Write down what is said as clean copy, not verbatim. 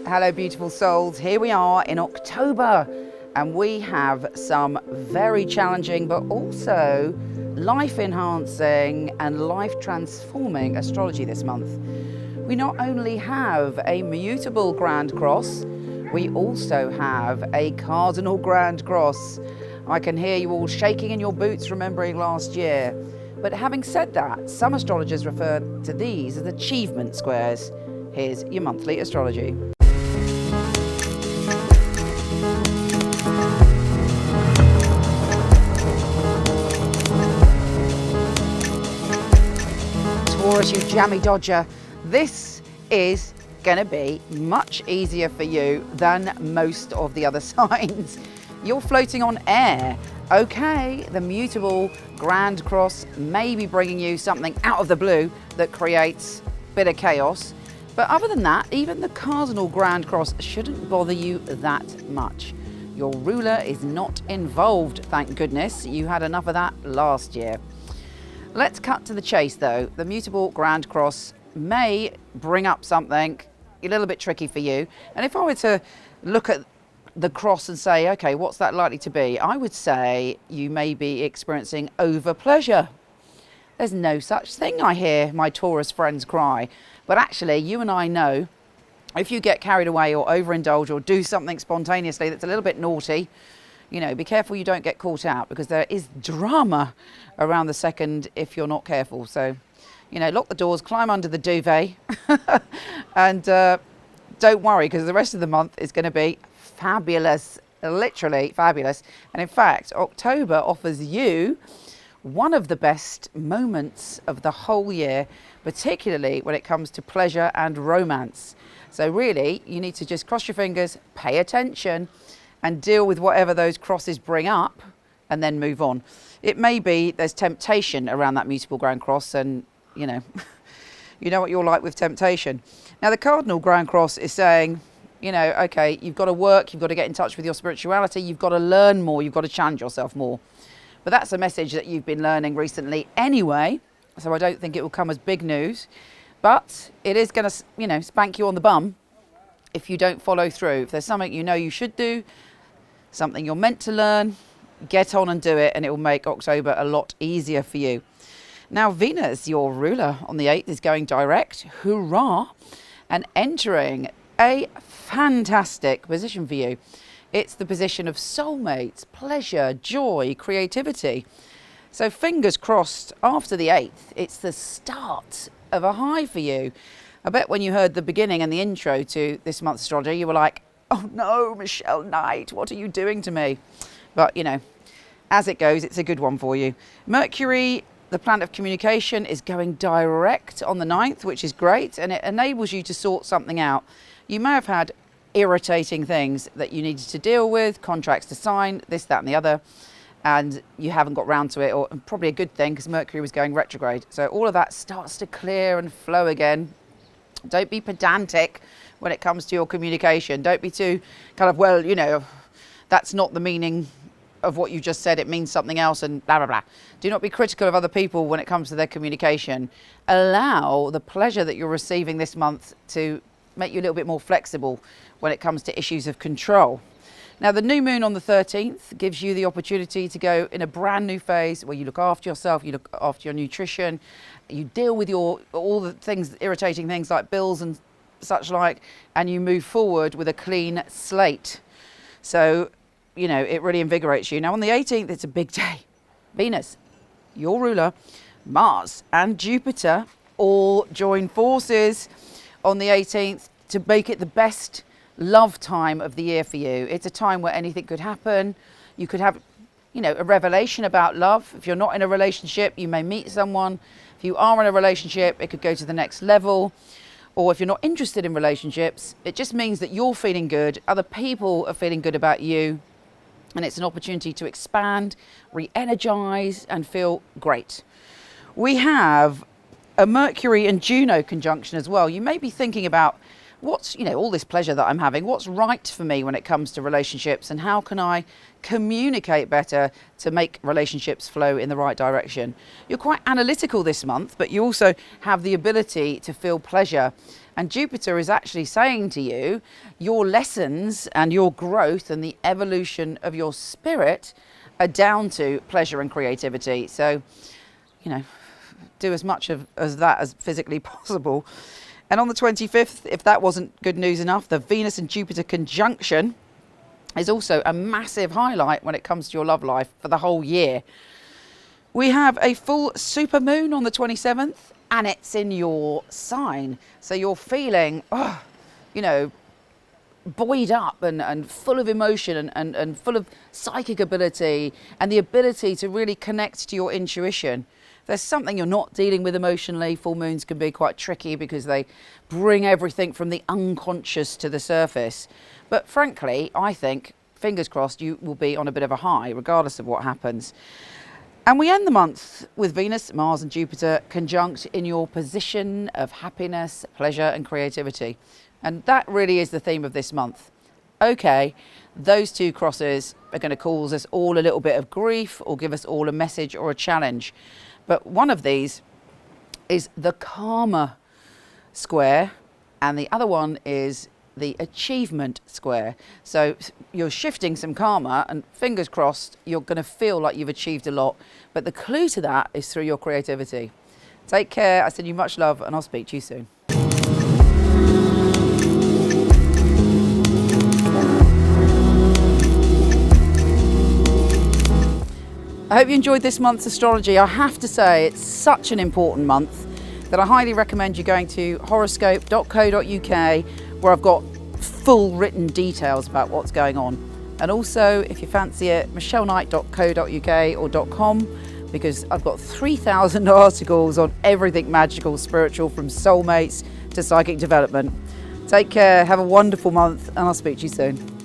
Hello beautiful souls, here we are in October and we have some very challenging but also life enhancing and life transforming astrology this month. We not only have a Mutable Grand Cross, we also have a Cardinal Grand Cross. I can hear you all shaking in your boots remembering last year. But having said that, some astrologers refer to these as achievement squares. Here's your monthly astrology. Taurus, you jammy dodger. This is going to be much easier for you than most of the other signs. You're floating on air. Okay, the Mutable Grand Cross may be bringing you something out of the blue that creates a bit of chaos. But other than that, even the Cardinal Grand Cross shouldn't bother you that much. Your ruler is not involved, thank goodness. You had enough of that last year. Let's cut to the chase though. The Mutable Grand Cross may bring up something a little bit tricky for you. And if I were to look at the cross and say, okay, what's that likely to be? I would say you may be experiencing over pleasure. There's no such thing, I hear my Taurus friends cry. But actually, you and I know if you get carried away or overindulge or do something spontaneously that's a little bit naughty, you know, be careful you don't get caught out because there is drama around the second if you're not careful. So, you know, lock the doors, climb under the duvet and don't worry because the rest of the month is going to be fabulous, literally fabulous. And in fact, October offers you one of the best moments of the whole year, particularly when it comes to pleasure and romance. So really, you need to just cross your fingers, pay attention, and deal with whatever those crosses bring up, and then move on. It may be there's temptation around that Mutable Grand Cross, and you know, you know what you're like with temptation. Now, the Cardinal Grand Cross is saying, you know, okay, you've got to work, you've got to get in touch with your spirituality, you've got to learn more, you've got to challenge yourself more. But that's a message that you've been learning recently anyway, so I don't think it will come as big news. But it is going to, you know, spank you on the bum if you don't follow through. If there's something you know you should do, something you're meant to learn, get on and do it, and it will make October a lot easier for you. Now, Venus, your ruler on the 8th, is going direct, hurrah, and entering a fantastic position for you. It's the position of soulmates, pleasure, joy, creativity. So fingers crossed, after the 8th, it's the start of a high for you. I bet when you heard the beginning and the intro to this month's astrology, you were like, oh no, Michele Knight, what are you doing to me? But, you know, as it goes, it's a good one for you. Mercury, the planet of communication, is going direct on the 9th, which is great, and it enables you to sort something out. You may have had irritating things that you needed to deal with, contracts to sign, this, that, and the other, and you haven't got round to it, or probably a good thing because Mercury was going retrograde. So all of that starts to clear and flow again. Don't be pedantic when it comes to your communication. Don't be too kind of, well, you know, that's not the meaning of what you just said, it means something else and blah, blah, blah. Do not be critical of other people when it comes to their communication. Allow the pleasure that you're receiving this month to make you a little bit more flexible when it comes to issues of control. Now, the new moon on the 13th gives you the opportunity to go in a brand new phase where you look after yourself, you look after your nutrition, you deal with all the things, irritating things like bills and such like, and you move forward with a clean slate. So, you know, it really invigorates you. Now, on the 18th, it's a big day. Venus, your ruler, Mars and Jupiter all join forces on the 18th to make it the best love time of the year for you. It's a time where anything could happen. You could have, you know, a revelation about love. If you're not in a relationship, you may meet someone. If you are in a relationship, it could go to the next level. Or if you're not interested in relationships, it just means that you're feeling good, other people are feeling good about you, and it's an opportunity to expand, re-energize, and feel great. We have a Mercury and Juno conjunction as well. You may be thinking about what's, all this pleasure that I'm having, what's right for me when it comes to relationships, and how can I communicate better to make relationships flow in the right direction. You're quite analytical this month, but you also have the ability to feel pleasure. And Jupiter is actually saying to you, your lessons and your growth and the evolution of your spirit are down to pleasure and creativity. So, do as much as that as physically possible. And on the 25th, if that wasn't good news enough, the Venus and Jupiter conjunction is also a massive highlight when it comes to your love life for the whole year. We have a full super moon on the 27th, and it's in your sign. So you're feeling, buoyed up and full of emotion and full of psychic ability and the ability to really connect to your intuition. There's something you're not dealing with emotionally. Full moons can be quite tricky because they bring everything from the unconscious to the surface. But frankly, I think, fingers crossed, you will be on a bit of a high, regardless of what happens. And we end the month with Venus, Mars and Jupiter conjunct in your position of happiness, pleasure and creativity. And that really is the theme of this month. Okay, those two crosses are going to cause us all a little bit of grief or give us all a message or a challenge. But one of these is the karma square, and the other one is the achievement square. So you're shifting some karma, and fingers crossed, you're going to feel like you've achieved a lot. But the clue to that is through your creativity. Take care. I send you much love, and I'll speak to you soon. I hope you enjoyed this month's astrology. I have to say it's such an important month that I highly recommend you going to horoscope.co.uk, where I've got full written details about what's going on. And also, if you fancy it, michelleknight.co.uk or .com, because I've got 3,000 articles on everything magical, spiritual, from soulmates to psychic development. Take care, have a wonderful month, and I'll speak to you soon.